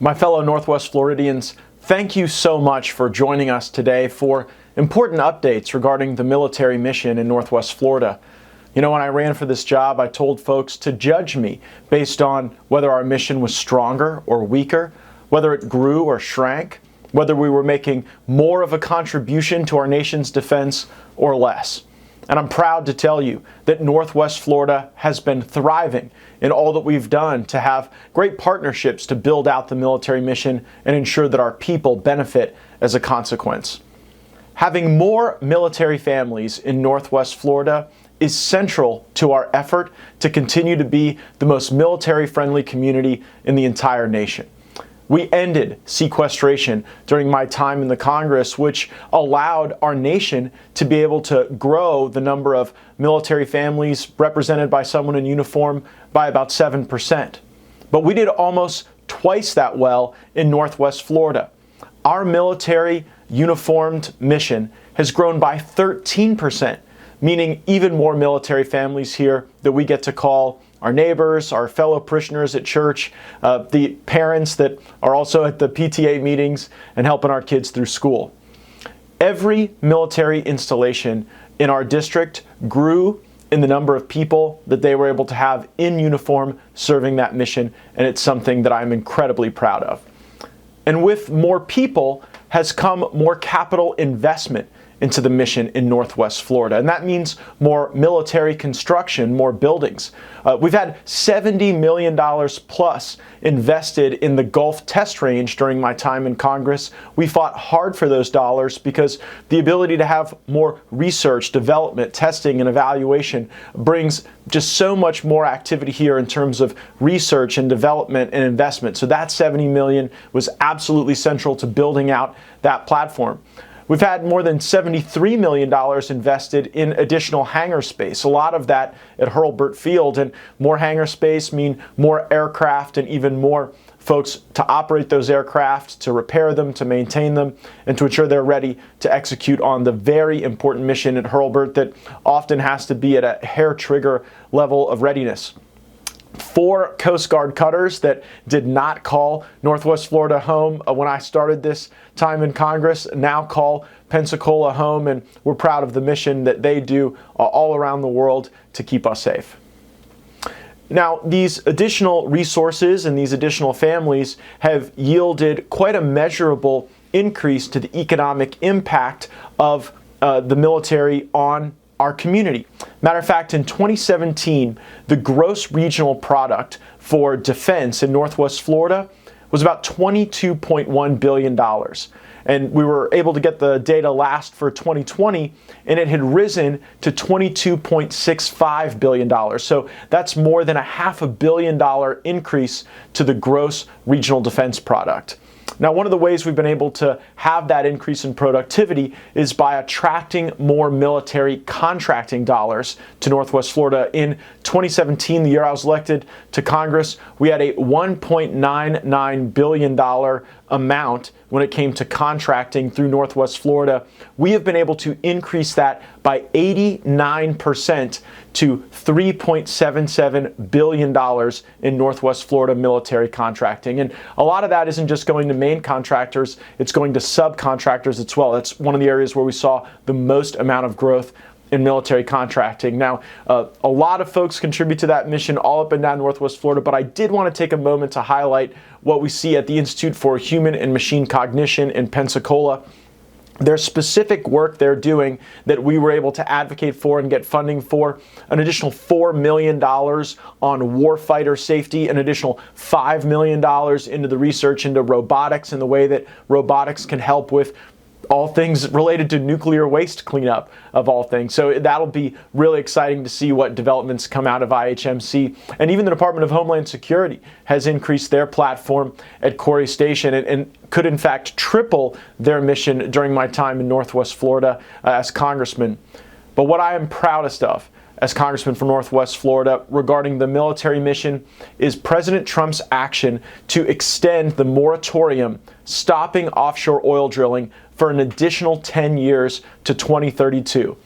My fellow Northwest Floridians, thank you so much for joining us today for important updates regarding the military mission in Northwest Florida. You know, when I ran for this job, I told folks to judge me based on whether our mission was stronger or weaker, whether it grew or shrank, whether we were making more of a contribution to our nation's defense or less. And I'm proud to tell you that Northwest Florida has been thriving in all that we've done to have great partnerships to build out the military mission and ensure that our people benefit as a consequence. Having more military families in Northwest Florida is central to our effort to continue to be the most military-friendly community in the entire nation. We ended sequestration during my time in the Congress, which allowed our nation to be able to grow the number of military families represented by someone in uniform by about 7%. But we did almost twice that well in Northwest Florida. Our military uniformed mission has grown by 13%, meaning even more military families here that we get to call our neighbors, our fellow parishioners at church, the parents that are also at the PTA meetings and helping our kids through school. Every military installation in our district grew in the number of people that they were able to have in uniform serving that mission, and it's something that I'm incredibly proud of. And with more people has come more capital investment into the mission in Northwest Florida. And that means more military construction, more buildings. We've had $70 million plus invested in the Gulf test range during my time in Congress. We fought hard for those dollars because the ability to have more research, development, testing, and evaluation brings just so much more activity here in terms of research and development and investment. So that $70 million was absolutely central to building out that platform. We've had more than $73 million invested in additional hangar space, a lot of that at Hurlburt Field, and more hangar space mean more aircraft and even more folks to operate those aircraft, to repair them, to maintain them, and to ensure they're ready to execute on the very important mission at Hurlburt that often has to be at a hair trigger level of readiness. 4 Coast Guard cutters that did not call Northwest Florida home when I started this time in Congress now call Pensacola home, and we're proud of the mission that they do all around the world to keep us safe. Now, these additional resources and these additional families have yielded quite a measurable increase to the economic impact of the military on our community. Matter of fact, in 2017, the gross regional product for defense in Northwest Florida was about $22.1 billion. And we were able to get the data last for 2020, and it had risen to $22.65 billion. So that's more than a $500 million increase to the gross regional defense product. Now, one of the ways we've been able to have that increase in productivity is by attracting more military contracting dollars to Northwest Florida. In 2017, the year I was elected to Congress, we had a $1.99 billion amount when it came to contracting through Northwest Florida. We have been able to increase that by 89% to $3.77 billion in Northwest Florida military contracting. And a lot of that isn't just going to main contractors, it's going to subcontractors as well. That's one of the areas where we saw the most amount of growth in military contracting. Now, a lot of folks contribute to that mission all up and down Northwest Florida, but I did want to take a moment to highlight what we see at the Institute for Human and Machine Cognition in Pensacola. There's specific work they're doing that we were able to advocate for and get funding for. An additional $4 million on warfighter safety, an additional $5 million into the research into robotics and the way that robotics can help with all things related to nuclear waste cleanup, of all things. So that'll be really exciting to see what developments come out of IHMC. And even the Department of Homeland Security has increased their platform at Corey Station and could in fact triple their mission during my time in Northwest Florida as congressman. But what I am proudest of as congressman from Northwest Florida regarding the military mission is President Trump's action to extend the moratorium stopping offshore oil drilling for an additional 10 years to 2032.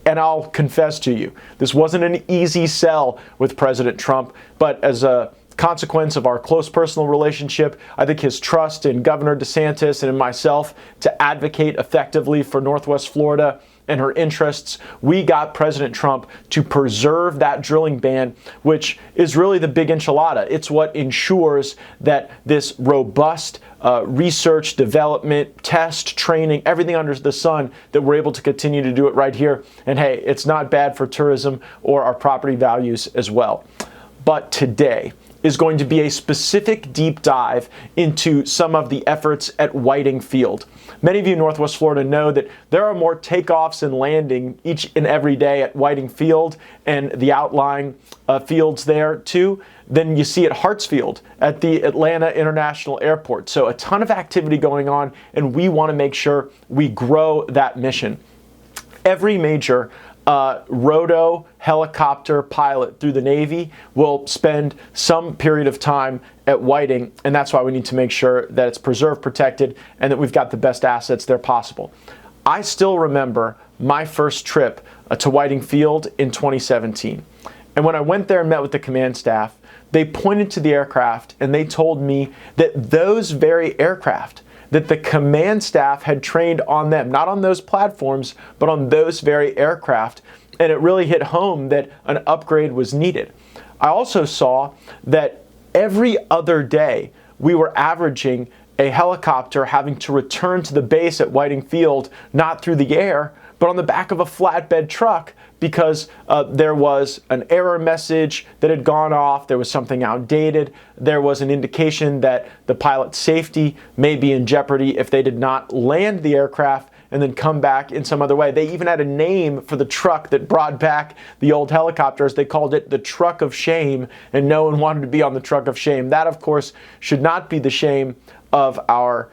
And I'll confess to you, this wasn't an easy sell with President Trump, but as a consequence of our close personal relationship, I think his trust in Governor DeSantis and in myself to advocate effectively for Northwest Florida and her interests, we got President Trump to preserve that drilling ban, which is really the big enchilada. It's what ensures that this robust research, development, test, training, everything under the sun, that we're able to continue to do it right here. And hey, it's not bad for tourism or our property values as well. But today is going to be a specific deep dive into some of the efforts at Whiting Field. Many of you in Northwest Florida know that there are more takeoffs and landing each and every day at Whiting Field and the outlying fields there too than you see at Hartsfield at the Atlanta International Airport. So a ton of activity going on, and we want to make sure we grow that mission. Every major roto helicopter pilot through the Navy will spend some period of time at Whiting, and that's why we need to make sure that it's preserved, protected, and that we've got the best assets there possible. I still remember my first trip to Whiting Field in 2017. And when I went there and met with the command staff, they pointed to the aircraft and they told me that those very aircraft, that the command staff had trained on them, not on those platforms, but on those very aircraft. And it really hit home that an upgrade was needed. I also saw that every other day we were averaging a helicopter having to return to the base at Whiting Field, not through the air, but on the back of a flatbed truck, because there was an error message that had gone off, there was something outdated, there was an indication that the pilot's safety may be in jeopardy if they did not land the aircraft and then come back in some other way. They even had a name for the truck that brought back the old helicopters. They called it the truck of shame, and no one wanted to be on the truck of shame. That, of course, should not be the shame of our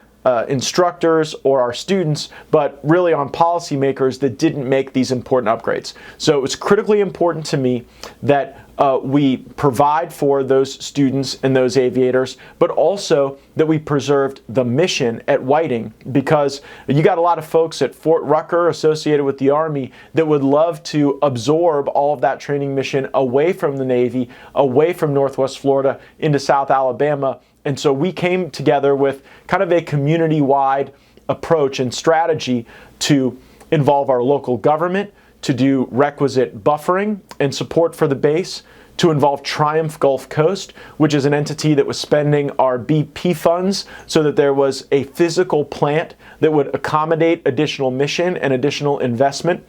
instructors or our students, but really on policymakers that didn't make these important upgrades. So it was critically important to me that we provide for those students and those aviators, but also that we preserved the mission at Whiting, because you got a lot of folks at Fort Rucker associated with the Army that would love to absorb all of that training mission away from the Navy, away from Northwest Florida into South Alabama. And so we came together with kind of a community-wide approach and strategy to involve our local government, to do requisite buffering and support for the base, to involve Triumph Gulf Coast, which is an entity that was spending our BP funds so that there was a physical plant that would accommodate additional mission and additional investment.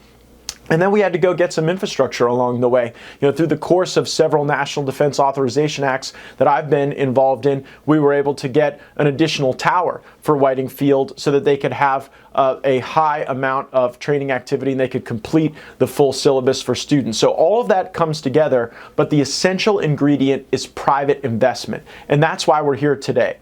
And then we had to go get some infrastructure along the way. You know, through the course of several National Defense Authorization Acts that I've been involved in, we were able to get an additional tower for Whiting Field so that they could have a high amount of training activity and they could complete the full syllabus for students. So all of that comes together, but the essential ingredient is private investment. And that's why we're here today.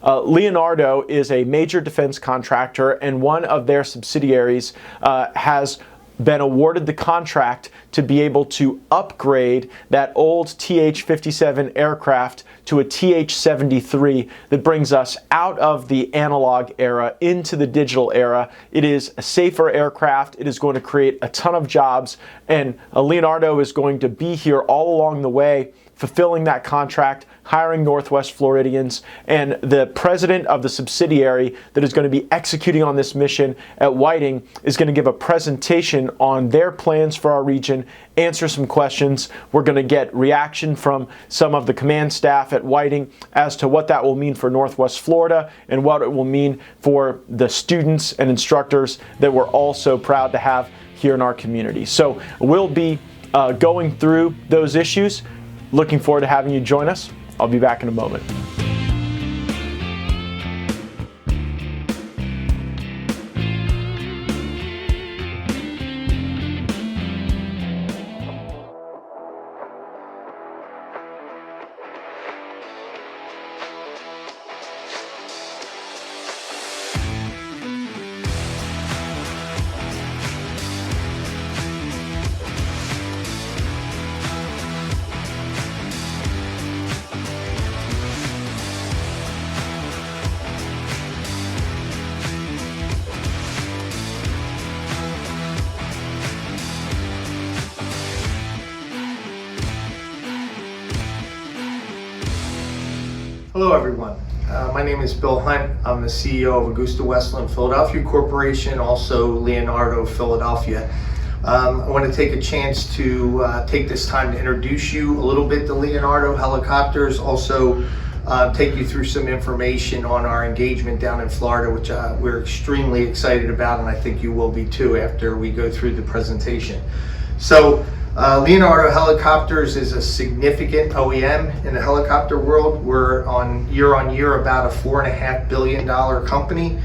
Leonardo is a major defense contractor, and one of their subsidiaries has been awarded the contract to be able to upgrade that old TH-57 aircraft to a TH-73 that brings us out of the analog era into the digital era. It is a safer aircraft. It is going to create a ton of jobs, and Leonardo is going to be here all along the way, fulfilling that contract, hiring Northwest Floridians, and the president of the subsidiary that is going to be executing on this mission at Whiting is going to give a presentation on their plans for our region, answer some questions. We're going to get reaction from some of the command staff at Whiting as to what that will mean for Northwest Florida and what it will mean for the students and instructors that we're all so proud to have here in our community. So we'll be going through those issues. Looking forward to having you join us. I'll be back in a moment. Hello everyone, my name is Bill Hunt. I'm the CEO of Augusta Westland Philadelphia Corporation, also Leonardo Philadelphia. I want to take a chance to take this time to introduce you a little bit to Leonardo Helicopters, also take you through some information on our engagement down in Florida, which we're extremely excited about, and I think you will be too after we go through the presentation. So Leonardo Helicopters is a significant OEM in the helicopter world. We're on year about a $4.5 billion company,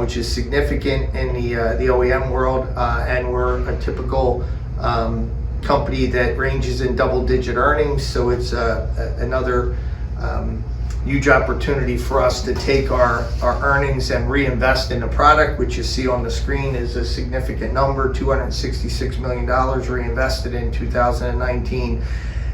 which is significant in the OEM world, and we're a typical company that ranges in double-digit earnings. So it's another huge opportunity for us to take our earnings and reinvest in the product, which you see on the screen is a significant number, $266 million reinvested in 2019.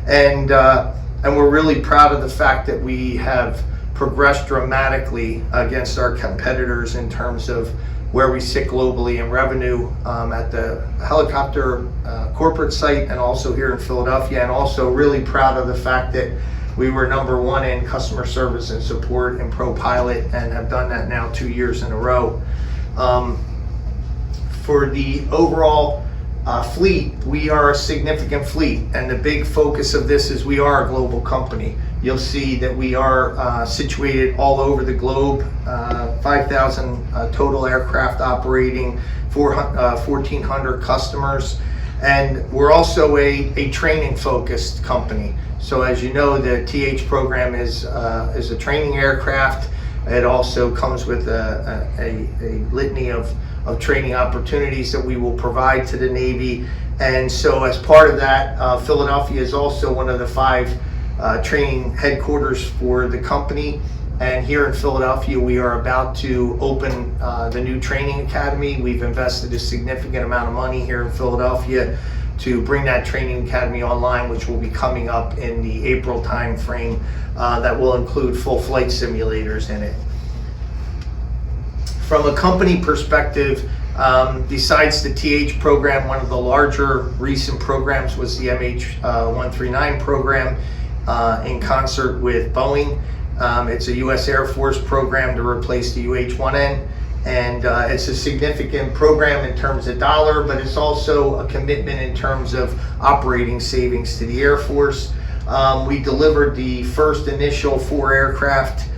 And we're really proud of the fact that we have progressed dramatically against our competitors in terms of where we sit globally in revenue at the helicopter corporate site and also here in Philadelphia, and also really proud of the fact that we were #1 in customer service and support and Pro Pilot, and have done that now 2 years in a row. For the overall fleet, we are a significant fleet, and the big focus of this is we are a global company. You'll see that we are situated all over the globe, 5,000 total aircraft operating, 1,400 customers, and we're also a training focused company. So as you know, the TH program is a training aircraft. It also comes with a litany of training opportunities that we will provide to the Navy. And so as part of that, Philadelphia is also one of the 5 training headquarters for the company. And here in Philadelphia, we are about to open the new training academy. We've invested a significant amount of money here in Philadelphia to bring that training academy online, which will be coming up in the April time frame. That will include full flight simulators in it. From a company perspective, besides the TH program, one of the larger recent programs was the MH139 program in concert with Boeing. It's a U.S. Air Force program to replace the UH-1N, and it's a significant program in terms of dollar, but it's also a commitment in terms of operating savings to the Air Force. We delivered the first initial 4 aircraft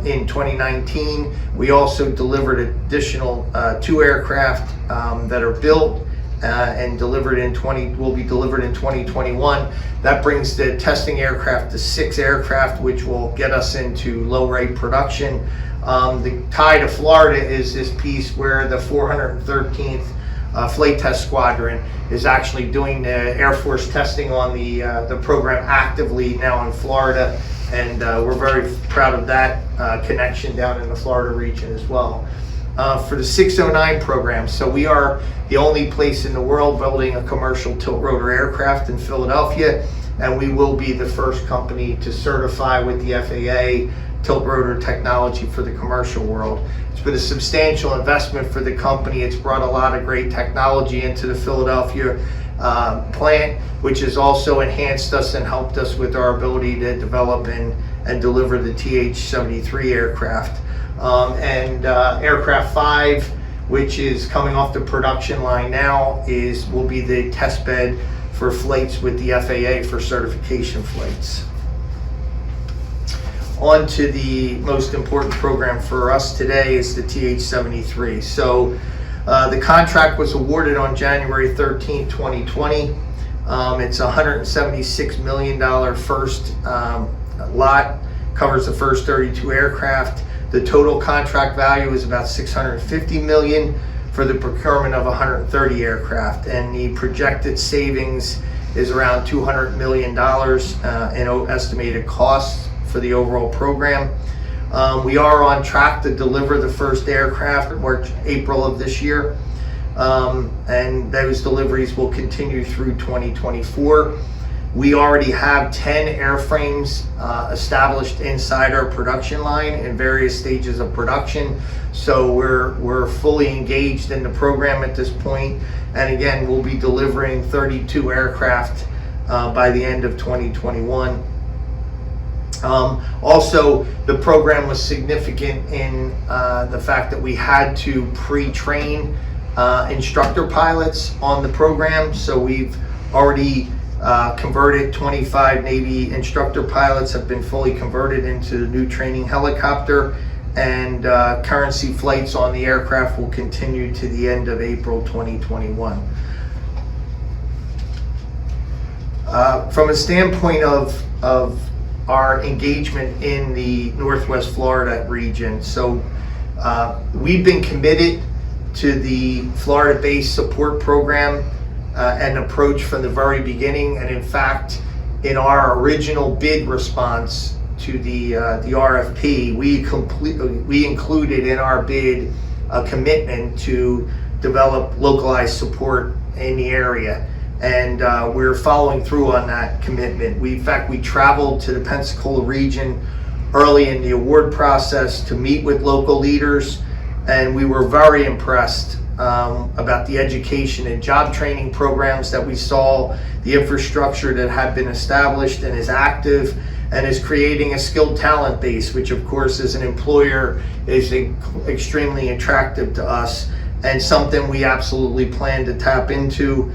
in 2019. We also delivered additional 2 aircraft that are built and will be delivered in 2021. That brings the testing aircraft to 6 aircraft, which will get us into low rate production. The tie to Florida is this piece where the 413th Flight Test Squadron is actually doing the Air Force testing on the program actively now in Florida, and we're very proud of that connection down in the Florida region as well. For the 609 program, so we are the only place in the world building a commercial tilt-rotor aircraft in Philadelphia, and we will be the first company to certify with the FAA tilt-rotor technology for the commercial world. It's been a substantial investment for the company. It's brought a lot of great technology into the Philadelphia plant, which has also enhanced us and helped us with our ability to develop and deliver the TH-73 aircraft. Aircraft 5, which is coming off the production line now, will be the test bed for flights with the FAA for certification flights. On to the most important program for us today is the TH-73. So the contract was awarded on January 13, 2020. It's a $176 million first lot, covers the first 32 aircraft. The total contract value is about $650 million for the procurement of 130 aircraft, and the projected savings is around $200 million in estimated costs for the overall program. We are on track to deliver the first aircraft in April of this year, and those deliveries will continue through 2024. We already have 10 airframes established inside our production line in various stages of production, so we're fully engaged in the program at this point. And again, we'll be delivering 32 aircraft by the end of 2021. Also, the program was significant in the fact that we had to pre-train instructor pilots on the program. So we've already converted 25 Navy instructor pilots, have been fully converted into the new training helicopter, and currency flights on the aircraft will continue to the end of April 2021. From a standpoint of our engagement in the Northwest Florida region, so we've been committed to the Florida-based support program and approach from the very beginning. And in fact, in our original bid response to the RFP, we included in our bid a commitment to develop localized support in the area. And we're following through on that commitment. In fact, we traveled to the Pensacola region early in the award process to meet with local leaders, and we were very impressed about the education and job training programs that we saw, the infrastructure that had been established and is active and is creating a skilled talent base, which of course as an employer is extremely attractive to us, and something we absolutely plan to tap into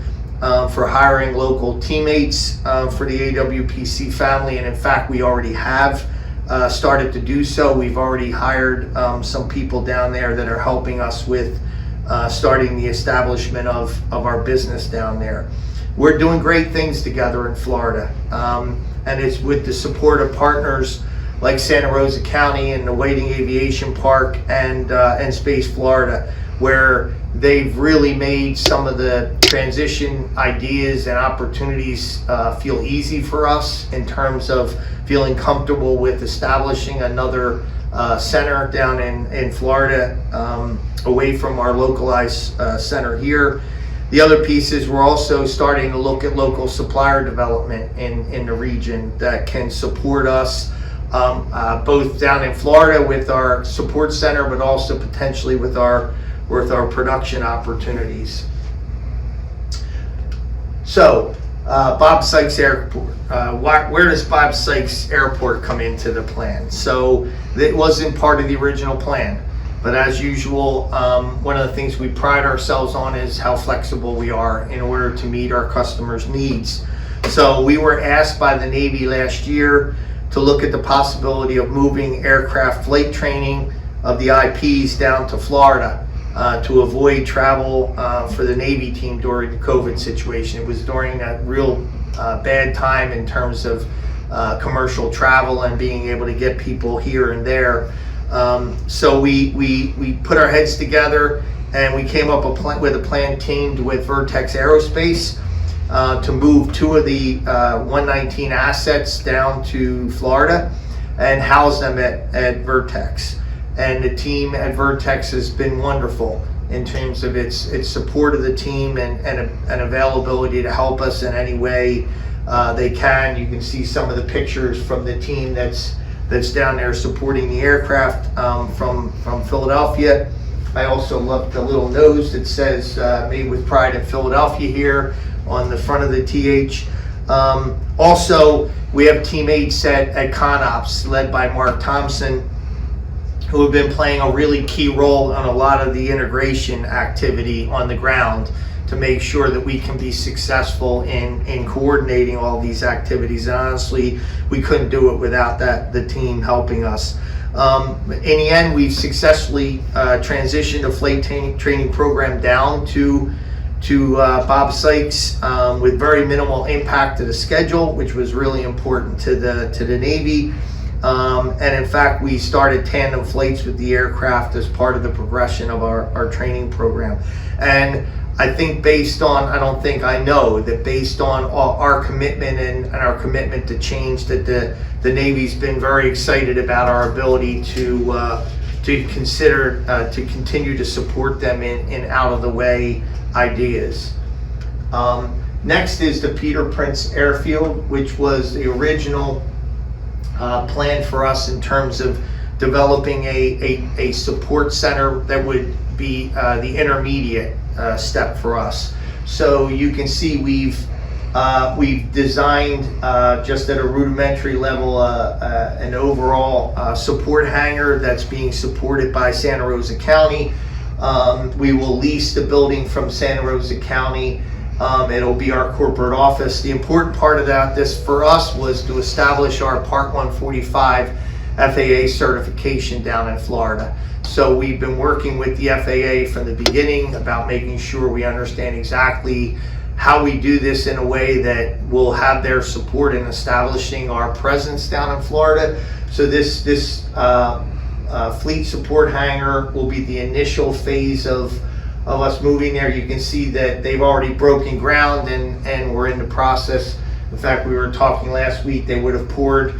for hiring local teammates for the AWPC family. And in fact, we already have started to do so. We've already hired some people down there that are helping us with starting the establishment of our business down there. We're doing great things together in Florida, and it's with the support of partners like Santa Rosa County and the Whiting Aviation Park and Space Florida, where they've really made some of the transition ideas and opportunities feel easy for us in terms of feeling comfortable with establishing another center down in Florida away from our localized center here. The other piece is we're also starting to look at local supplier development in the region that can support us both down in Florida with our support center, but also potentially with our production opportunities. So, Bob Sykes Airport. Where does Bob Sykes Airport come into the plan? So, it wasn't part of the original plan, but as usual, one of the things we pride ourselves on is how flexible we are in order to meet our customers' needs. So, we were asked by the Navy last year to look at the possibility of moving aircraft flight training of the IPs down to Florida. To avoid travel for the Navy team during the COVID situation. It was during that real bad time in terms of commercial travel and being able to get people here and there. So we put our heads together and we came up with a plan teamed with Vertex Aerospace to move 2 of the 119 assets down to Florida and house them at Vertex. And the team at Vertex has been wonderful in terms of its support of the team and availability to help us in any way they can. You can see some of the pictures from the team that's down there supporting the aircraft from Philadelphia. I also love the little nose that says "Made with Pride in Philadelphia" here on the front of the TH. Also, we have teammates at ConOps led by Mark Thompson, who have been playing a really key role on a lot of the integration activity on the ground to make sure that we can be successful in coordinating all these activities. And honestly, we couldn't do it without the team helping us. In the end, we've successfully transitioned a flight training program down to Bob Sykes with very minimal impact to the schedule, which was really important to the Navy. And in fact, we started tandem flights with the aircraft as part of the progression of our training program. And I think I know that based on our commitment and our commitment to change, that the Navy's been very excited about our ability to consider to continue to support them in out of the way ideas. Next is the Peter Prince Airfield, which was the original plan for us in terms of developing a support center that would be the intermediate step for us. So you can see we've We've designed, just at a rudimentary level, an overall support hangar that's being supported by Santa Rosa County. We will lease the building from Santa Rosa County. It'll be our corporate office. The important part of this for us was to establish our Part 145 FAA certification down in Florida. So we've been working with the FAA from the beginning about making sure we understand exactly how we do this in a way that will have their support in establishing our presence down in Florida. So this fleet support hangar will be the initial phase of us moving there. You can see that they've already broken ground and we're in the process. In fact, we were talking last week, they would have poured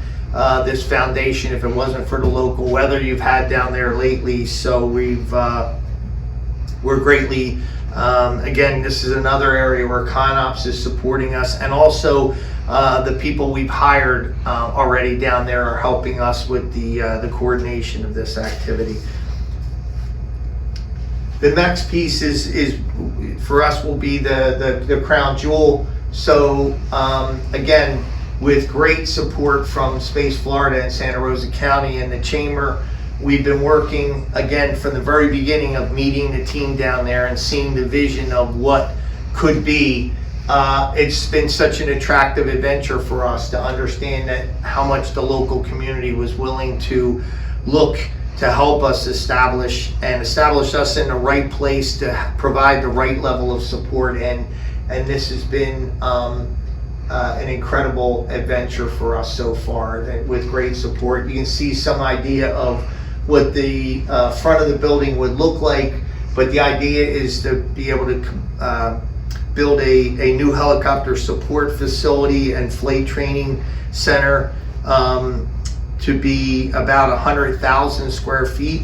this foundation if it wasn't for the local weather you've had down there lately. So we're greatly, again, this is another area where ConOps is supporting us, and also the people we've hired already down there are helping us with the coordination of this activity. The next piece is for us will be the crown jewel. So again, with great support from Space Florida and Santa Rosa County and the Chamber, we've been working again from the very beginning of meeting the team down there and seeing the vision of what could be. It's been such an attractive adventure for us to understand that how much the local community was willing to look to help us establish us in the right place to provide the right level of support, and this has been an incredible adventure for us so far with great support. You can see some idea of what the front of the building would look like, but the idea is to be able to build a new helicopter support facility and flight training center to be about 100,000 square feet,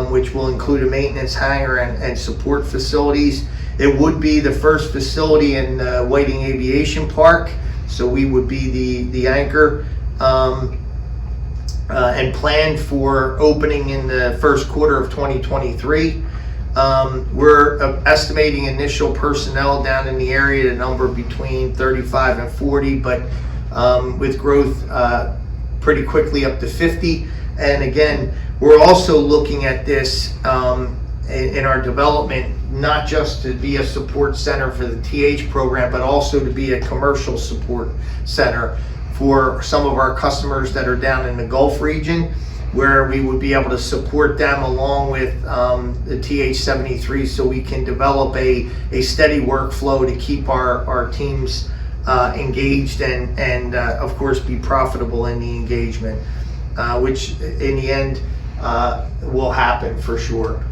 which will include a maintenance hangar and support facilities. It would be the first facility in Whiting Aviation Park, so we would be the anchor, and planned for opening in the first quarter of 2023. We're estimating initial personnel down in the area to number between 35 and 40, but with growth pretty quickly up to 50. And again, we're also looking at this in our development, not just to be a support center for the TH program, but also to be a commercial support center for some of our customers that are down in the Gulf region, where we would be able to support them along with the TH-73, so we can develop a steady workflow to keep our teams engaged and of course be profitable in the engagement, which in the end will happen for sure.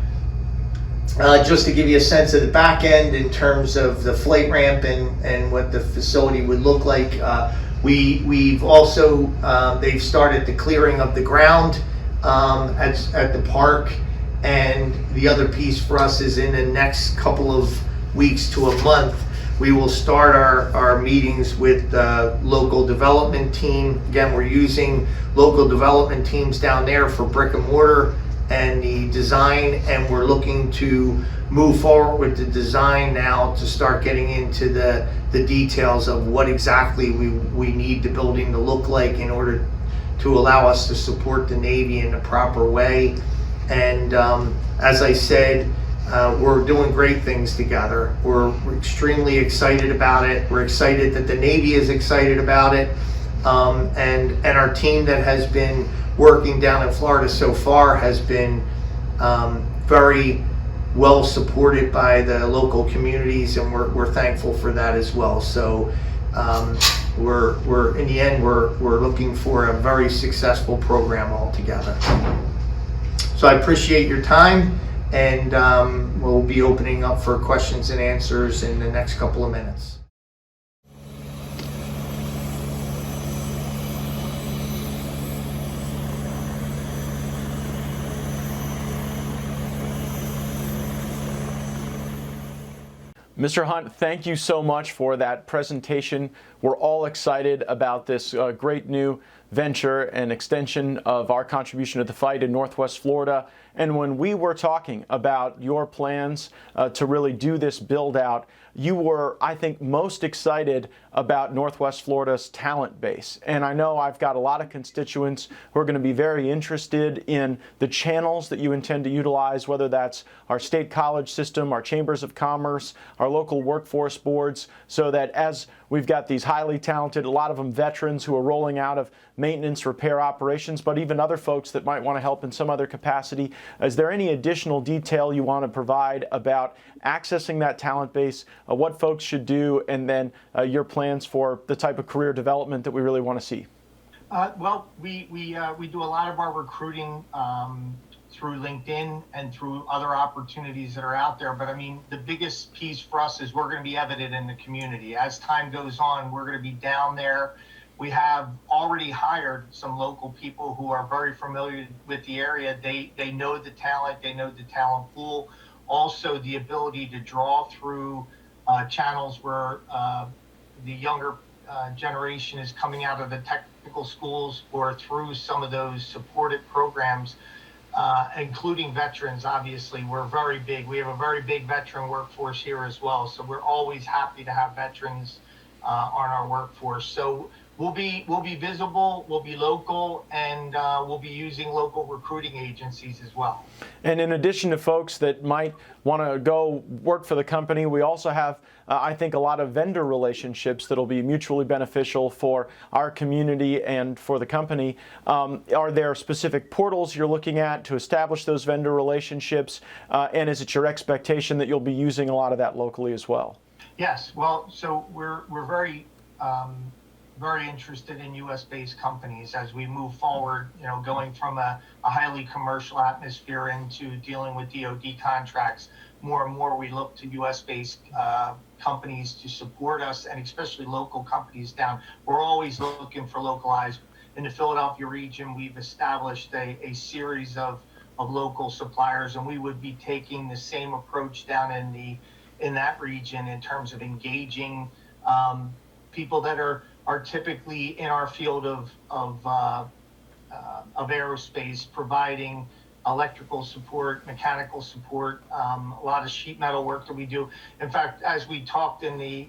Just to give you a sense of the back end in terms of the flight ramp and what the facility would look like, we've also, they've started the clearing of the ground at the park, and the other piece for us is in the next couple of weeks to a month, we will start our meetings with the local development team. Again, we're using local development teams down there for brick and mortar and the design, and we're looking to move forward with the design now to start getting into the details of what exactly we need the building to look like in order to allow us to support the Navy in the proper way. And as I said, we're doing great things together. We're extremely excited about it. We're excited that the Navy is excited about it, and our team that has been working down in Florida so far has been very well supported by the local communities, and we're thankful for that as well. So we're in the end we're looking for a very successful program altogether. So I appreciate your time, and we'll be opening up for questions and answers in the next couple of minutes. Mr. Hunt, thank you so much for that presentation. We're all excited about this great new venture and extension of our contribution to the fight in Northwest Florida. And when we were talking about your plans to really do this build out, you were, I think, most excited about Northwest Florida's talent base. And I know I've got a lot of constituents who are going to be very interested in the channels that you intend to utilize, whether that's our state college system, our chambers of commerce, our local workforce boards, so that as we've got these highly talented, a lot of them veterans who are rolling out of maintenance, repair operations, but even other folks that might want to help in some other capacity. Is there any additional detail you want to provide about accessing that talent base, what folks should do, and then your plans for the type of career development that we really want to see? Well, we do a lot of our recruiting through LinkedIn and through other opportunities that are out there. But I mean, the biggest piece for us is we're going to be evident in the community. As time goes on, we're going to be down there. We have already hired some local people who are very familiar with the area. They know the talent, they know the talent pool. Also, the ability to draw through channels where the younger generation is coming out of the technical schools or through some of those supported programs, including veterans. Obviously, we're very big. We have a very big veteran workforce here as well. So we're always happy to have veterans on our workforce. So we'll be visible, we'll be local, and we'll be using local recruiting agencies as well. And in addition to folks that might want to go work for the company, we also have, I think, a lot of vendor relationships that'll be mutually beneficial for our community and for the company. Are there specific portals you're looking at to establish those vendor relationships? And is it your expectation that you'll be using a lot of that locally as well? Yes. Well, so we're very interested in U.S.-based companies as we move forward, going from a highly commercial atmosphere into dealing with DoD contracts. More and more we look to U.S.-based companies to support us, and especially local companies down. We're always looking for localized. In the Philadelphia region, we've established a series of local suppliers, and we would be taking the same approach down in that region in terms of engaging people that are typically in our field of aerospace, providing electrical support, mechanical support, a lot of sheet metal work that we do. In fact, as we talked in the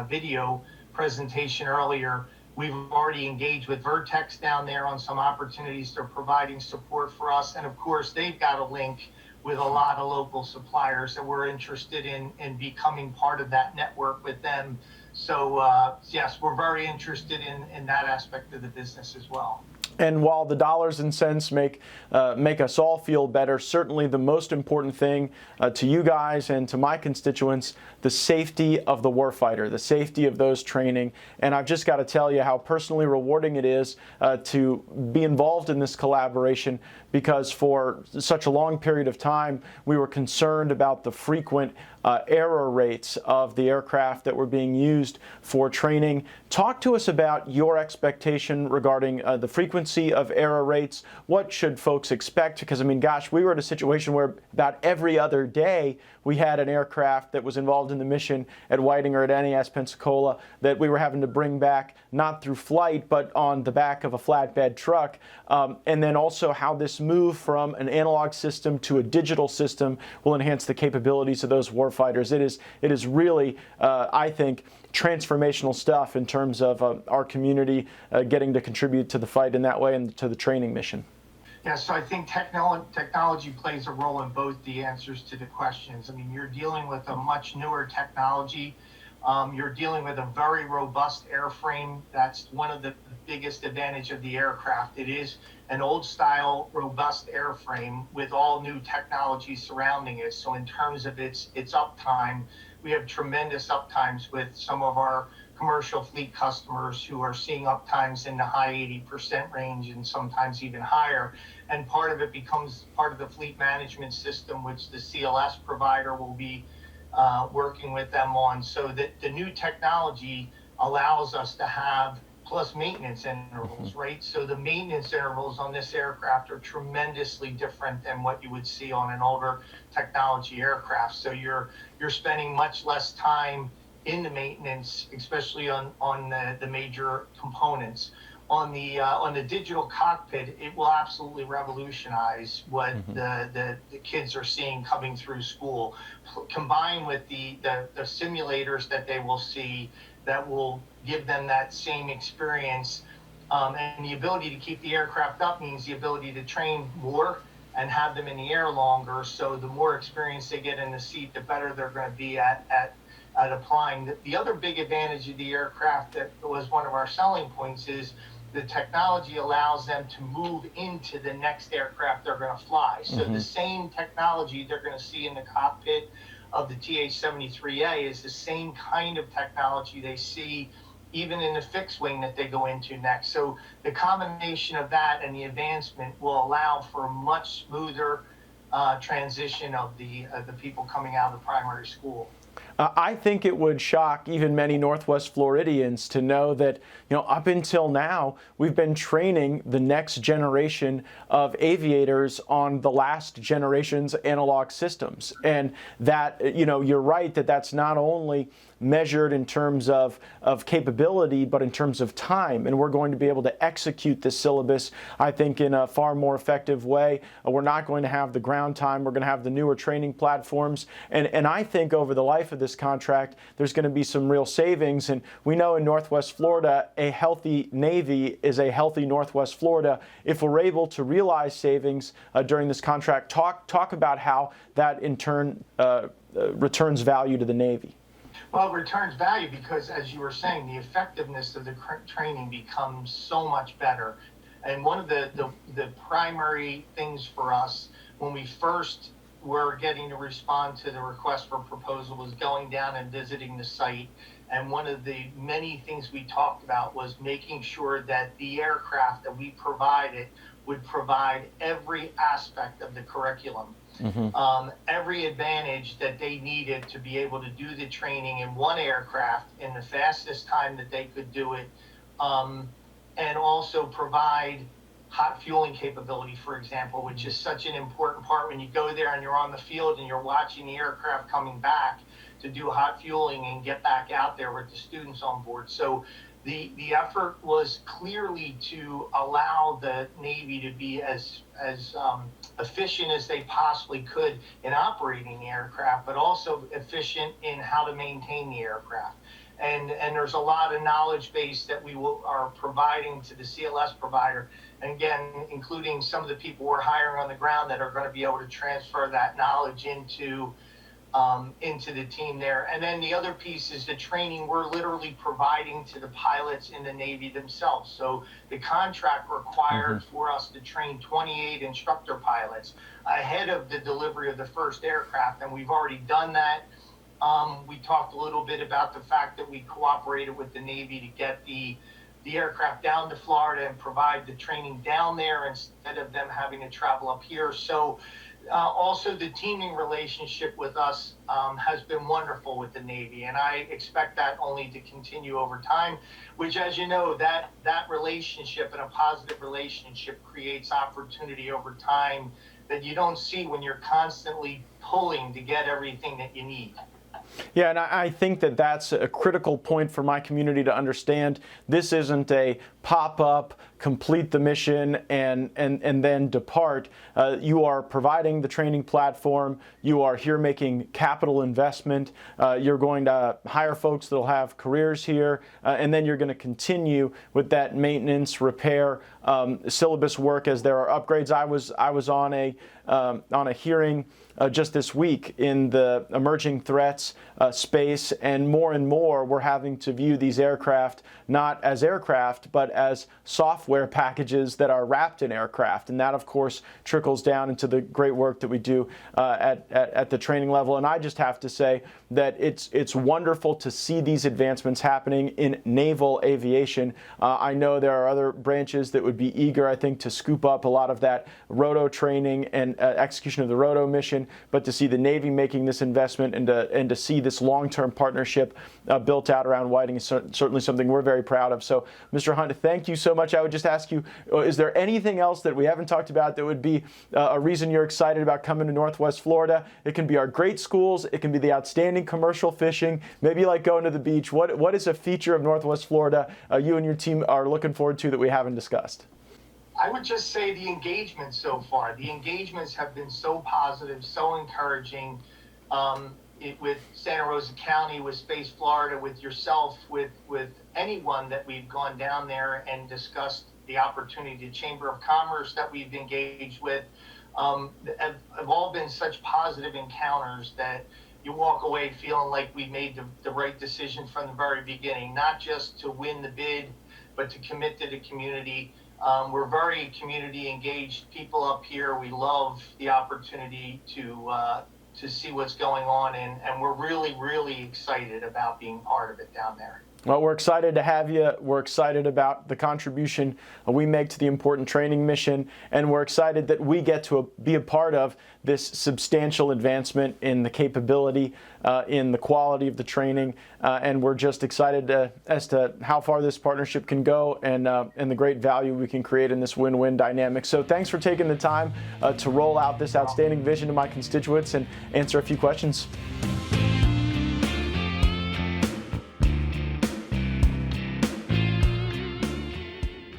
video presentation earlier, we've already engaged with Vertex down there on some opportunities. They're providing support for us, and of course, they've got a link with a lot of local suppliers that we're interested in becoming part of that network with them. So yes, we're very interested in that aspect of the business as well. And while the dollars and cents make us all feel better, certainly the most important thing to you guys and to my constituents, the safety of the warfighter, the safety of those training. And I've just got to tell you how personally rewarding it is to be involved in this collaboration, because for such a long period of time, we were concerned about the frequent error rates of the aircraft that were being used for training. Talk to us about your expectation regarding the frequency of error rates. What should folks expect? Because, I mean, gosh, we were in a situation where about every other day we had an aircraft that was involved in the mission at Whiting or at NAS Pensacola that we were having to bring back, not through flight, but on the back of a flatbed truck. And then also how this move from an analog system to a digital system will enhance the capabilities of those warfighters. It is really, I think, transformational stuff in terms of our community getting to contribute to the fight in that way and to the training mission. Yeah, so I think technology plays a role in both the answers to the questions. I mean, you're dealing with a much newer technology. You're dealing with a very robust airframe. That's one of the biggest advantage of the aircraft. It is an old style, robust airframe with all new technology surrounding it. So in terms of its uptime, we have tremendous uptimes with some of our commercial fleet customers who are seeing uptimes in the high 80% range and sometimes even higher. And part of it becomes part of the fleet management system, which the CLS provider will be working with them on. So that the new technology allows us to have plus maintenance intervals, right? So the maintenance intervals on this aircraft are tremendously different than what you would see on an older technology aircraft. So you're spending much less time in the maintenance, especially on the major components. on the digital cockpit, it will absolutely revolutionize what the kids are seeing coming through school, combined with the simulators that they will see that will give them that same experience. And the ability to keep the aircraft up means the ability to train more and have them in the air longer. So the more experience they get in the seat, the better they're going to be at applying. The other big advantage of the aircraft that was one of our selling points is the technology allows them to move into the next aircraft they're going to fly. So the same technology they're going to see in the cockpit of the TH-73A is the same kind of technology they see even in the fixed wing that they go into next. So the combination of that and the advancement will allow for a much smoother transition of the people coming out of the primary school. I think it would shock even many Northwest Floridians to know that, up until now, we've been training the next generation of aviators on the last generation's analog systems. And that, you're right that that's not only measured in terms of capability, but in terms of time. And we're going to be able to execute this syllabus, I think, in a far more effective way. We're not going to have the ground time. We're going to have the newer training platforms. And I think over the life of this contract, there's going to be some real savings. And we know in Northwest Florida, a healthy Navy is a healthy Northwest Florida. If we're able to realize savings during this contract, talk about how that in turn returns value to the Navy. Well, it returns value because, as you were saying, the effectiveness of the training becomes so much better. And one of the primary things for us when we first were getting to respond to the request for proposal was going down and visiting the site. And one of the many things we talked about was making sure that the aircraft that we provided would provide every aspect of the curriculum. Every advantage that they needed to be able to do the training in one aircraft in the fastest time that they could do it, and also provide hot fueling capability, for example, which is such an important part when you go there and you're on the field and you're watching the aircraft coming back to do hot fueling and get back out there with the students on board. So the effort was clearly to allow the Navy to be as efficient as they possibly could in operating the aircraft, but also efficient in how to maintain the aircraft. And there's a lot of knowledge base that we are providing to the CLS provider. And again, including some of the people we're hiring on the ground that are going to be able to transfer that knowledge into the team there. And then the other piece is the training we're literally providing to the pilots in the Navy themselves. So the contract required for us to train 28 instructor pilots ahead of the delivery of the first aircraft, and we've already done that. We talked a little bit about the fact that we cooperated with the Navy to get the aircraft down to Florida and provide the training down there instead of them having to travel up here. So also the teaming relationship with us has been wonderful with the Navy, and I expect that only to continue over time, which, as you know, that relationship and a positive relationship creates opportunity over time that you don't see when you're constantly pulling to get everything that you need. Yeah, and I think that that's a critical point for my community to understand. This isn't a pop-up, complete the mission, and then depart. You are providing the training platform. You are here making capital investment. You're going to hire folks that will have careers here, and then you're going to continue with that maintenance, repair, syllabus work as there are upgrades. I was on a hearing just this week in the emerging threats space, and more we're having to view these aircraft not as aircraft but as software packages that are wrapped in aircraft, and that of course trickles down into the great work that we do at the training level. And I just have to say that it's wonderful to see these advancements happening in naval aviation. I know there are other branches that would be eager, I think, to scoop up a lot of that roto training and execution of the roto mission, but to see the Navy making this investment and to see this long-term partnership built out around Whiting is certainly something we're very proud of. So, Mr. Hunt, thank you so much. I would just ask you, is there anything else that we haven't talked about that would be a reason you're excited about coming to Northwest Florida? It can be our great schools. It can be the outstanding commercial fishing. Maybe you like going to the beach. What is a feature of Northwest Florida you and your team are looking forward to that we haven't discussed? I would just say the engagement so far. The engagements have been so positive, so encouraging. With Santa Rosa County, with Space Florida, with yourself, with anyone that we've gone down there and discussed the opportunity, the Chamber of Commerce that we've engaged with, have all been such positive encounters that you walk away feeling like we made the right decision from the very beginning, not just to win the bid, but to commit to the community. We're very community engaged people up here. We love the opportunity to see what's going on, and we're really, really excited about being part of it down there. Well, we're excited to have you. We're excited about the contribution we make to the important training mission, and we're excited that we get to be a part of this substantial advancement in the capability, in the quality of the training, and we're just excited as to how far this partnership can go and the great value we can create in this win-win dynamic. So thanks for taking the time to roll out this outstanding vision to my constituents and answer a few questions.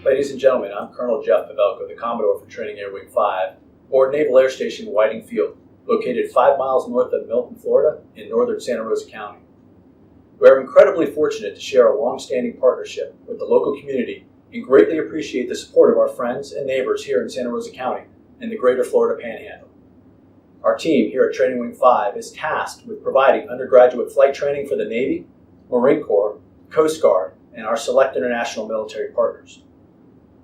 Ladies and gentlemen, I'm Colonel Jeff Pavelko, the Commodore for Training Air Wing 5, aboard Naval Air Station Whiting Field, located 5 miles north of Milton, Florida, in northern Santa Rosa County. We are incredibly fortunate to share a long-standing partnership with the local community and greatly appreciate the support of our friends and neighbors here in Santa Rosa County and the greater Florida Panhandle. Our team here at Training Wing 5 is tasked with providing undergraduate flight training for the Navy, Marine Corps, Coast Guard, and our select international military partners.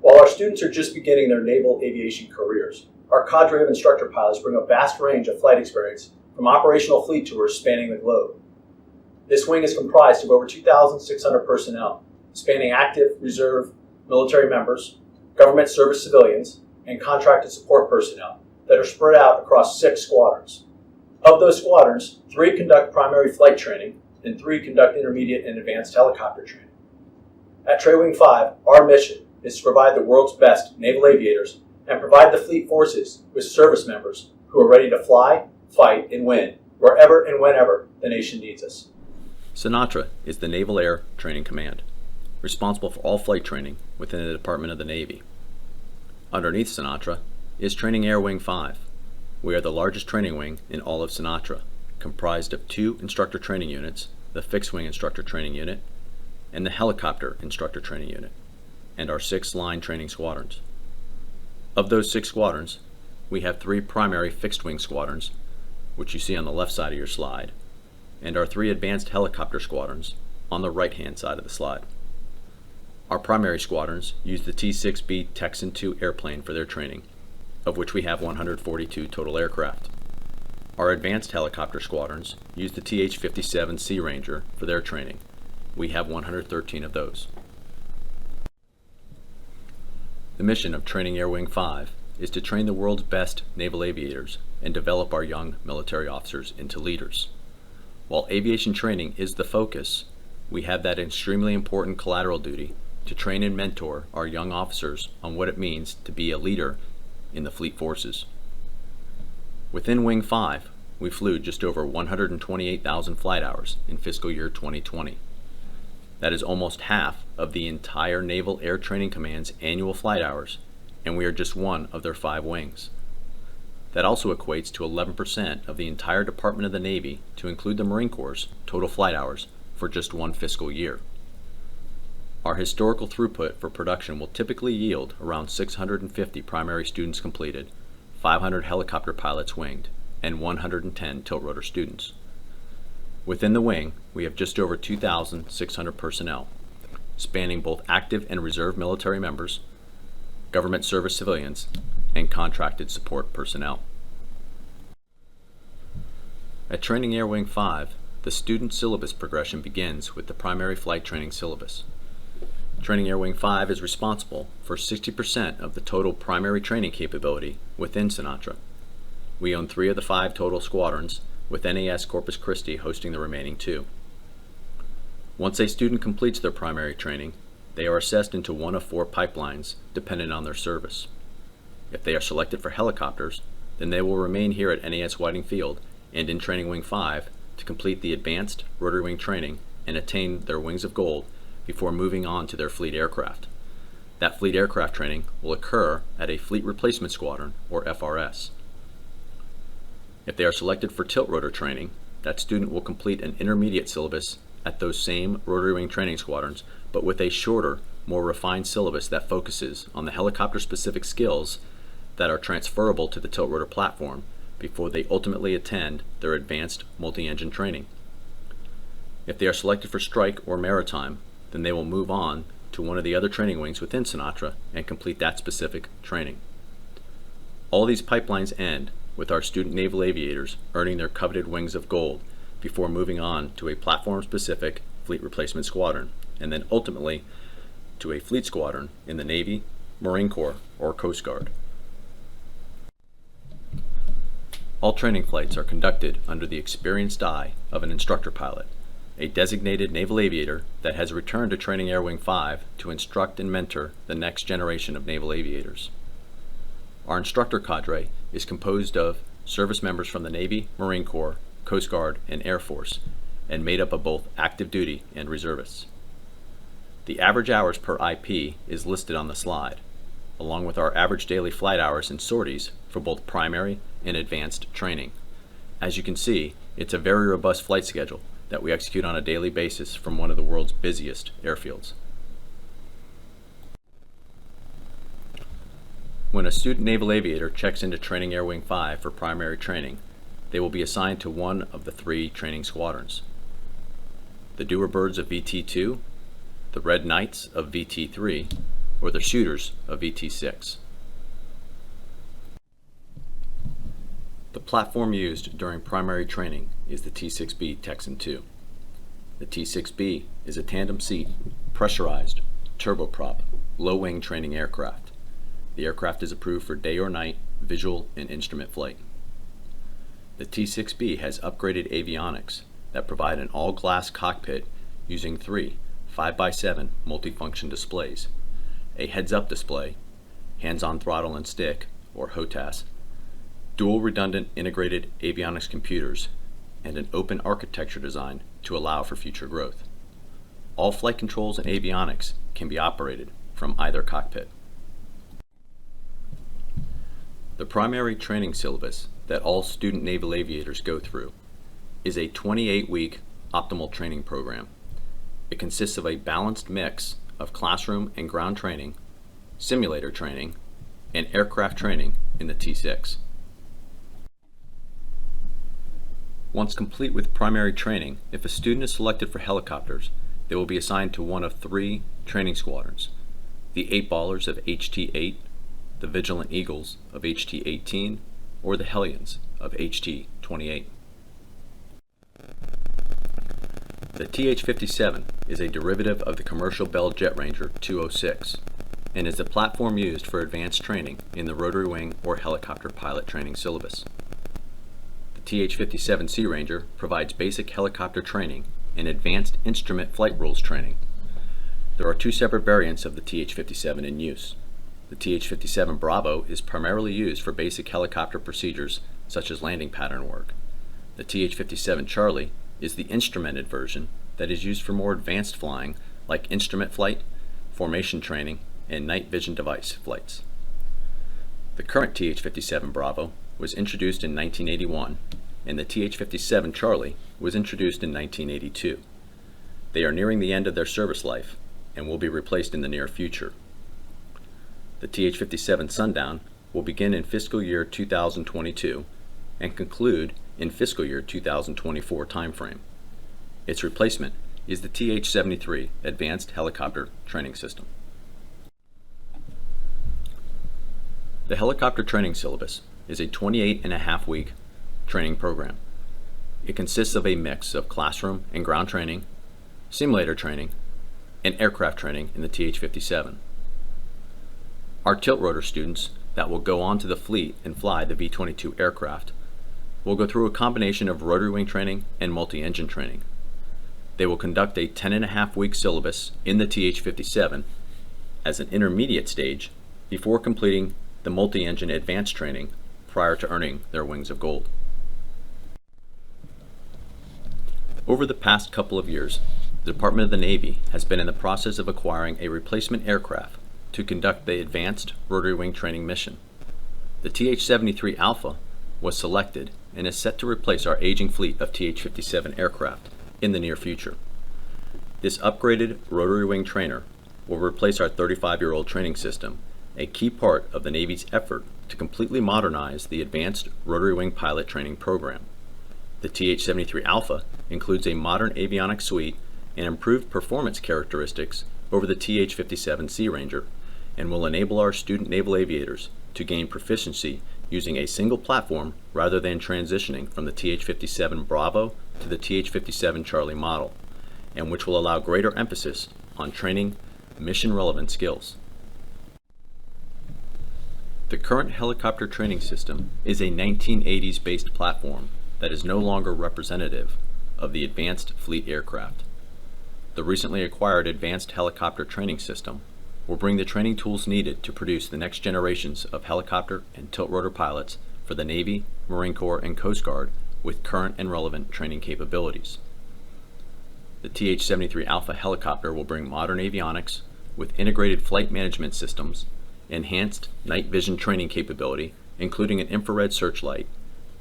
While our students are just beginning their naval aviation careers, our cadre of instructor pilots bring a vast range of flight experience from operational fleet tours spanning the globe. This wing is comprised of over 2,600 personnel, spanning active, reserve, military members, government service civilians, and contracted support personnel that are spread out across 6 squadrons. Of those squadrons, 3 conduct primary flight training and 3 conduct intermediate and advanced helicopter training. At Training Wing 5, our mission is to provide the world's best naval aviators and provide the fleet forces with service members who are ready to fly, fight, and win wherever and whenever the nation needs us. Sinatra is the Naval Air Training Command, responsible for all flight training within the Department of the Navy. Underneath Sinatra is Training Air Wing 5. We are the largest training wing in all of Sinatra, comprised of 2 instructor training units, the Fixed Wing Instructor Training Unit and the Helicopter Instructor Training Unit, and our 6 line training squadrons. Of those 6 squadrons, we have 3 primary fixed-wing squadrons, which you see on the left side of your slide, and our 3 advanced helicopter squadrons on the right-hand side of the slide. Our primary squadrons use the T-6B Texan II airplane for their training, of which we have 142 total aircraft. Our advanced helicopter squadrons use the TH-57 Sea Ranger for their training. We have 113 of those. The mission of Training Air Wing 5 is to train the world's best naval aviators and develop our young military officers into leaders. While aviation training is the focus, we have that extremely important collateral duty to train and mentor our young officers on what it means to be a leader in the fleet forces. Within Wing 5, we flew just over 128,000 flight hours in fiscal year 2020. That is almost half of the entire Naval Air Training Command's annual flight hours, and we are just one of their 5 wings. That also equates to 11% of the entire Department of the Navy, to include the Marine Corps' total flight hours for just one fiscal year. Our historical throughput for production will typically yield around 650 primary students completed, 500 helicopter pilots winged, and 110 tiltrotor students. Within the wing, we have just over 2,600 personnel, spanning both active and reserve military members, government service civilians, and contracted support personnel. At Training Air Wing 5, the student syllabus progression begins with the primary flight training syllabus. Training Air Wing 5 is responsible for 60% of the total primary training capability within Sinatra. We own 3 of the 5 total squadrons, with NAS Corpus Christi hosting the remaining 2. Once a student completes their primary training, they are assessed into one of 4 pipelines dependent on their service. If they are selected for helicopters, then they will remain here at NAS Whiting Field and in Training Wing 5 to complete the advanced rotary wing training and attain their wings of gold before moving on to their fleet aircraft. That fleet aircraft training will occur at a Fleet Replacement Squadron, or FRS. If they are selected for tilt rotor training, that student will complete an intermediate syllabus at those same rotary wing training squadrons, but with a shorter, more refined syllabus that focuses on the helicopter-specific skills that are transferable to the tilt rotor platform before they ultimately attend their advanced multi-engine training. If they are selected for strike or maritime, then they will move on to one of the other training wings within Sinatra and complete that specific training. All these pipelines end with our student naval aviators earning their coveted wings of gold before moving on to a platform-specific fleet replacement squadron, and then ultimately to a fleet squadron in the Navy, Marine Corps, or Coast Guard. All training flights are conducted under the experienced eye of an instructor pilot, a designated naval aviator that has returned to Training Air Wing 5 to instruct and mentor the next generation of naval aviators. Our instructor cadre is composed of service members from the Navy, Marine Corps, Coast Guard, and Air Force, and made up of both active duty and reservists. The average hours per IP is listed on the slide, along with our average daily flight hours and sorties for both primary and advanced training. As you can see, it's a very robust flight schedule that we execute on a daily basis from one of the world's busiest airfields. When a student naval aviator checks into Training Air Wing 5 for primary training, they will be assigned to one of the 3 training squadrons: the Doer Birds of VT2, the Red Knights of VT3, or the Shooters of VT6. The platform used during primary training is the T-6B Texan II. The T-6B is a tandem seat, pressurized, turboprop, low-wing training aircraft. The aircraft is approved for day or night visual and instrument flight. The T-6B has upgraded avionics that provide an all-glass cockpit using 3 5x7 multifunction displays, a heads-up display, hands-on throttle and stick, or HOTAS, dual redundant integrated avionics computers, and an open architecture design to allow for future growth. All flight controls and avionics can be operated from either cockpit. The primary training syllabus that all student naval aviators go through is a 28-week optimal training program. It consists of a balanced mix of classroom and ground training, simulator training, and aircraft training in the T6. Once complete with primary training, if a student is selected for helicopters, they will be assigned to one of 3 training squadrons: the 8-ballers of HT-8, the Vigilant Eagles of HT-18, or the Hellions of HT-28. The TH-57 is a derivative of the commercial Bell Jet Ranger 206 and is the platform used for advanced training in the rotary wing or helicopter pilot training syllabus. The TH-57 Sea Ranger provides basic helicopter training and advanced instrument flight rules training. There are 2 separate variants of the TH-57 in use. The TH-57 Bravo is primarily used for basic helicopter procedures such as landing pattern work. The TH-57 Charlie is the instrumented version that is used for more advanced flying like instrument flight, formation training, and night vision device flights. The current TH-57 Bravo was introduced in 1981, and the TH-57 Charlie was introduced in 1982. They are nearing the end of their service life and will be replaced in the near future. The TH-57 Sundown will begin in fiscal year 2022 and conclude in fiscal year 2024 timeframe. Its replacement is the TH-73 Advanced Helicopter Training System. The helicopter training syllabus is a 28.5-week training program. It consists of a mix of classroom and ground training, simulator training, and aircraft training in the TH-57. Our tilt rotor students that will go on to the fleet and fly the V-22 aircraft will go through a combination of rotary wing training and multi-engine training. They will conduct a 10.5-week syllabus in the TH-57 as an intermediate stage before completing the multi-engine advanced training prior to earning their wings of gold. Over the past couple of years, the Department of the Navy has been in the process of acquiring a replacement aircraft to conduct the advanced rotary wing training mission. The TH-73 Alpha was selected and is set to replace our aging fleet of TH-57 aircraft in the near future. This upgraded rotary wing trainer will replace our 35-year-old training system, a key part of the Navy's effort to completely modernize the advanced rotary wing pilot training program. The TH-73 Alpha includes a modern avionics suite and improved performance characteristics over the TH-57 Sea Ranger, and will enable our student naval aviators to gain proficiency using a single platform rather than transitioning from the TH-57 Bravo to the TH-57 Charlie model, and which will allow greater emphasis on training mission-relevant skills. The current helicopter training system is a 1980s-based platform that is no longer representative of the advanced fleet aircraft. The recently acquired advanced helicopter training system will bring the training tools needed to produce the next generations of helicopter and tiltrotor pilots for the Navy, Marine Corps, and Coast Guard with current and relevant training capabilities. The TH-73 Alpha helicopter will bring modern avionics with integrated flight management systems, enhanced night vision training capability, including an infrared searchlight,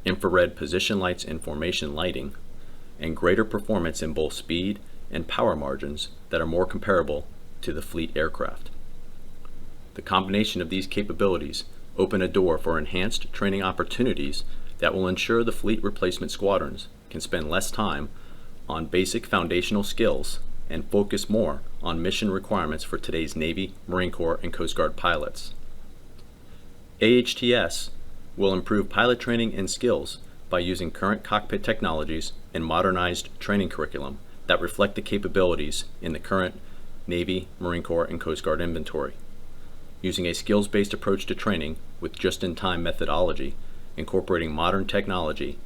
infrared position lights and formation lighting, and greater performance in both speed and power margins that are more comparable to the fleet aircraft. The combination of these capabilities open a door for enhanced training opportunities that will ensure the fleet replacement squadrons can spend less time on basic foundational skills and focus more on mission requirements for today's Navy, Marine Corps, and Coast Guard pilots. AHTS will improve pilot training and skills by using current cockpit technologies and modernized training curriculum that reflect the capabilities in the current Navy, Marine Corps, and Coast Guard inventory. Using a skills-based approach to training with just-in-time methodology, incorporating modern technology,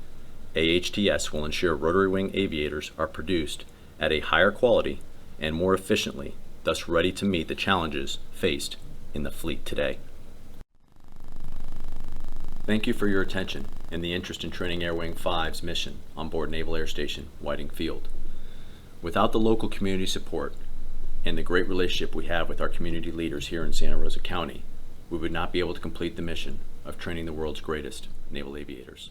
AHTS will ensure rotary wing aviators are produced at a higher quality and more efficiently, thus ready to meet the challenges faced in the fleet today. Thank you for your attention and the interest in Training Air Wing 5's mission on board Naval Air Station Whiting Field. Without the local community support and the great relationship we have with our community leaders here in Santa Rosa County, we would not be able to complete the mission of training the world's greatest naval aviators.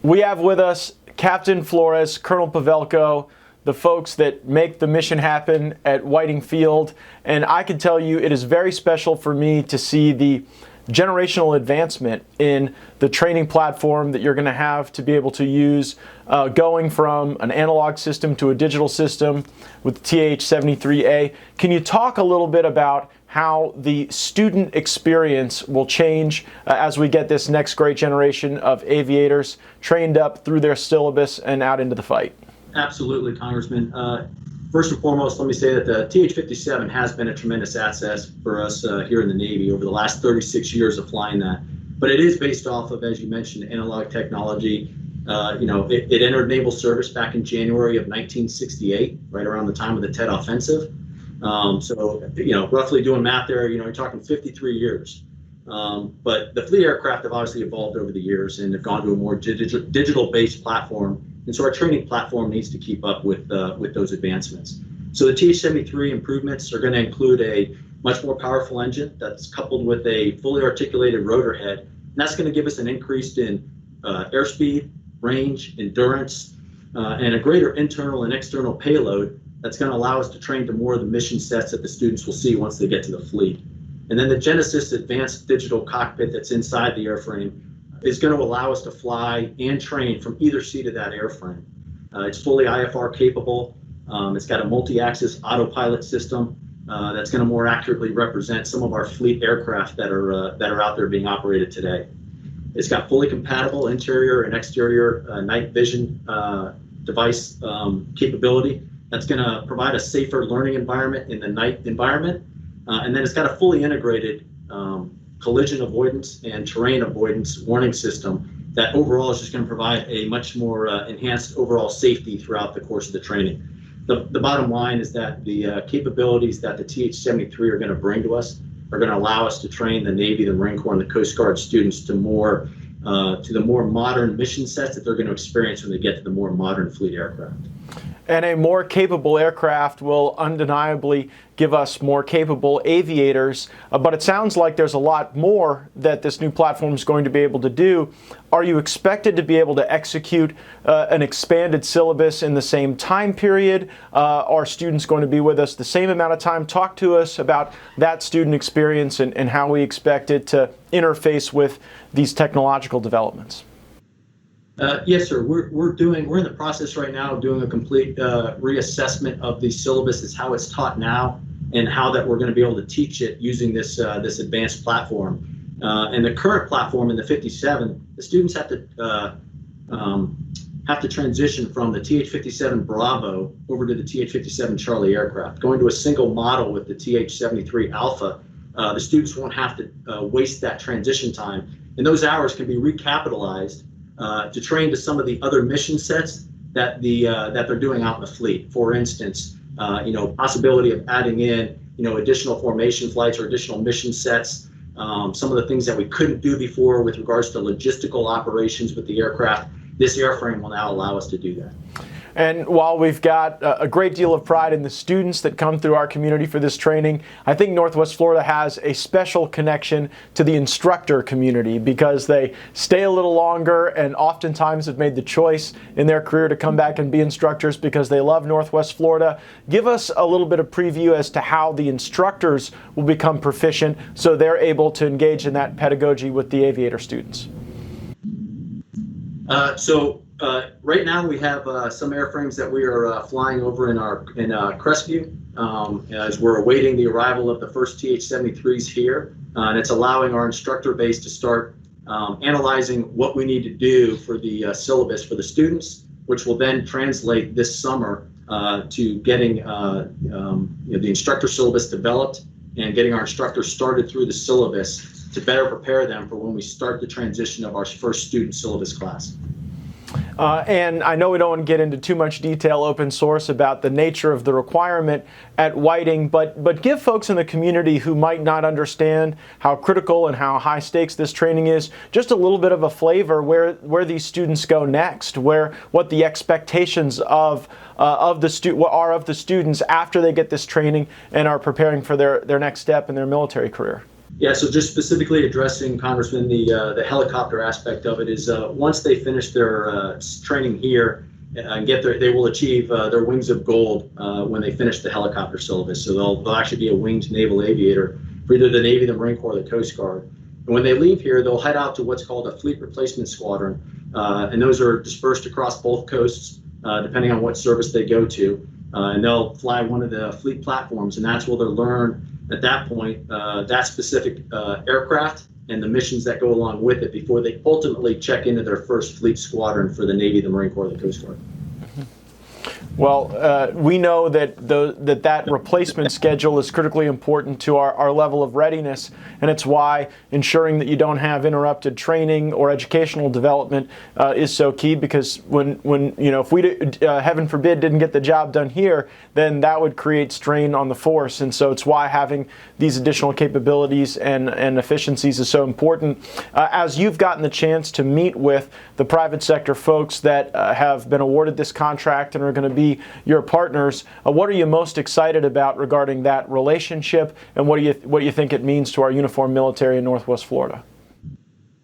We have with us Captain Flores, Colonel Pavelko, the folks that make the mission happen at Whiting Field, and I can tell you it is very special for me to see the generational advancement in the training platform that you're going to have to be able to use, going from an analog system to a digital system with TH-73A. Can you talk a little bit about how the student experience will change as we get this next great generation of aviators trained up through their syllabus and out into the fight? Absolutely, Congressman. First and foremost, let me say that the TH-57 has been a tremendous asset for us here in the Navy over the last 36 years of flying that. But it is based off of, as you mentioned, analog technology. It entered naval service back in January of 1968, right around the time of the Tet Offensive. Roughly doing math there, you're talking 53 years. But the fleet aircraft have obviously evolved over the years and have gone to a more digital-based platform. And so our training platform needs to keep up with those advancements. So the TH-73 improvements are going to include a much more powerful engine that's coupled with a fully articulated rotor head. And that's going to give us an increase in airspeed, range, endurance, and a greater internal and external payload that's going to allow us to train to more of the mission sets that the students will see once they get to the fleet. And then the Genesis advanced digital cockpit that's inside the airframe is going to allow us to fly and train from either seat of that airframe. It's fully IFR capable. It's got a multi-axis autopilot system that's going to more accurately represent some of our fleet aircraft that are out there being operated today. It's got fully compatible interior and exterior night vision device capability that's going to provide a safer learning environment in the night environment. And then it's got a fully integrated collision avoidance and terrain avoidance warning system that overall is just going to provide a much more enhanced overall safety throughout the course of the training. the bottom line is that the capabilities that the TH-73 are going to bring to us are going to allow us to train the Navy, the Marine Corps, and the Coast Guard students to the more modern mission sets that they're going to experience when they get to the more modern fleet aircraft. And a more capable aircraft will undeniably give us more capable aviators, but it sounds like there's a lot more that this new platform is going to be able to do. Are you expected to be able to execute an expanded syllabus in the same time period? Are students going to be with us the same amount of time? Talk to us about that student experience and how we expect it to interface with these technological developments. Yes, sir. We're in the process right now of doing a complete reassessment of the syllabus, as how it's taught now, and how that we're going to be able to teach it using this advanced platform. And the current platform in the 57, the students have to transition from the TH-57 Bravo over to the TH-57 Charlie aircraft. Going to a single model with the TH-73 Alpha, the students won't have to waste that transition time, and those hours can be recapitalized to train to some of the other mission sets that they're doing out in the fleet. For instance, possibility of adding in additional formation flights or additional mission sets. Some of the things that we couldn't do before with regards to logistical operations with the aircraft. This airframe will now allow us to do that. And while we've got a great deal of pride in the students that come through our community for this training, I think Northwest Florida has a special connection to the instructor community because they stay a little longer and oftentimes have made the choice in their career to come back and be instructors because they love Northwest Florida. Give us a little bit of preview as to how the instructors will become proficient so they're able to engage in that pedagogy with the aviator students. Right now we have some airframes that we are flying over in Crestview as we're awaiting the arrival of the first TH-73s here, and it's allowing our instructor base to start analyzing what we need to do for the syllabus for the students, which will then translate this summer to getting the instructor syllabus developed and getting our instructors started through the syllabus to better prepare them for when we start the transition of our first student syllabus class. And I know we don't want to get into too much detail open source about the nature of the requirement at Whiting, but give folks in the community who might not understand how critical and how high stakes this training is just a little bit of a flavor where these students go next, what the expectations of the students after they get this training and are preparing for their next step in their military career. Yeah, so just specifically addressing, Congressman, the helicopter aspect of it is once they finish their training here and they will achieve their wings of gold when they finish the helicopter syllabus. So they'll actually be a winged naval aviator for either the Navy, the Marine Corps, or the Coast Guard. And when they leave here, they'll head out to what's called a fleet replacement squadron, and those are dispersed across both coasts depending on what service they go to. And they'll fly one of the fleet platforms, and that's where they'll learn at that point that specific aircraft and the missions that go along with it before they ultimately check into their first fleet squadron for the Navy, the Marine Corps, the Coast Guard. Well, we know that that replacement schedule is critically important to our level of readiness, and it's why ensuring that you don't have interrupted training or educational development is so key. Because when if we heaven forbid didn't get the job done here, then that would create strain on the force, and so it's why having these additional capabilities and efficiencies is so important. As you've gotten the chance to meet with the private sector folks that have been awarded this contract and are going to be your partners, what are you most excited about regarding that relationship, and what do you think it means to our uniformed military in Northwest Florida?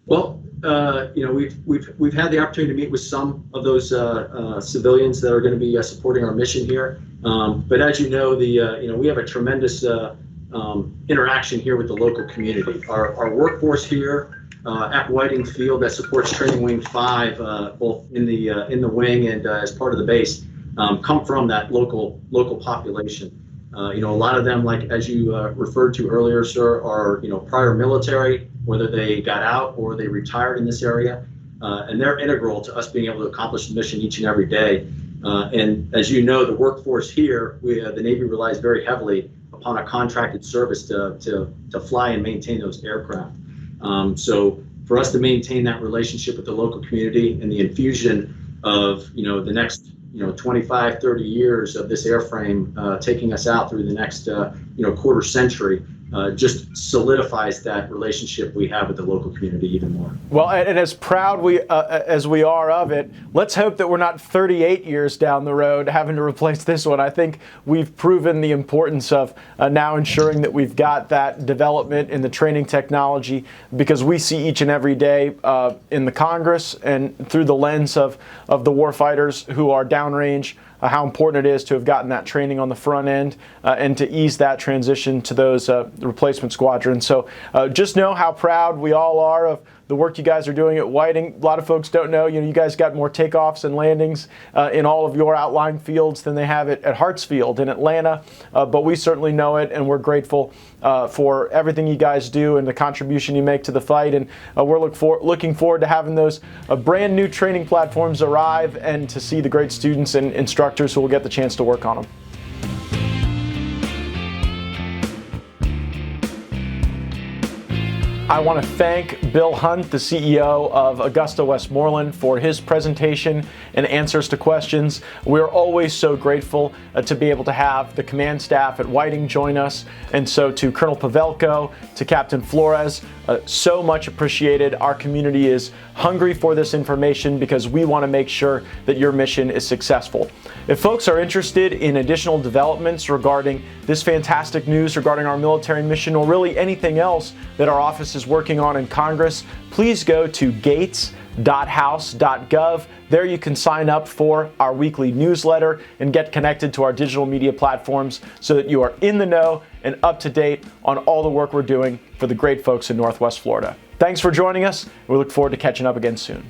Well, we've had the opportunity to meet with some of those civilians that are going to be supporting our mission here. But as you know, we have a tremendous interaction here with the local community. Our workforce here at Whiting Field that supports Training Wing 5, both in the wing and as part of the base, come from that local population. A lot of them, like as you referred to earlier, sir, are prior military, whether they got out or they retired in this area, and they're integral to us being able to accomplish the mission each and every day. And as you know, the workforce here, the Navy relies very heavily upon a contracted service to fly and maintain those aircraft. So for us to maintain that relationship with the local community and the infusion of the next 25, 30 years of this airframe taking us out through the next, quarter century just solidifies that relationship we have with the local community even more. Well, and as proud as we are of it, let's hope that we're not 38 years down the road having to replace this one. I think we've proven the importance of now ensuring that we've got that development in the training technology, because we see each and every day in the Congress and through the lens of the warfighters who are downrange, how important it is to have gotten that training on the front end and to ease that transition to those replacement squadrons. So just know how proud we all are of the work you guys are doing at Whiting. A lot of folks don't know, you guys got more takeoffs and landings in all of your outlying fields than they have at Hartsfield in Atlanta, but we certainly know it, and we're grateful for everything you guys do and the contribution you make to the fight. And we're looking forward to having those brand new training platforms arrive and to see the great students and instructors who will get the chance to work on them. I want to thank Bill Hunt, the CEO of Augusta Westmoreland, for his presentation and answers to questions. We're always so grateful to be able to have the command staff at Whiting join us. And so to Colonel Pavelko, to Captain Flores, so much appreciated. Our community is hungry for this information because we want to make sure that your mission is successful. If folks are interested in additional developments regarding this fantastic news regarding our military mission, or really anything else that our office is working on in Congress, please go to gaetz.house.gov. There you can sign up for our weekly newsletter and get connected to our digital media platforms so that you are in the know and up to date on all the work we're doing for the great folks in Northwest Florida. Thanks for joining us. We look forward to catching up again soon.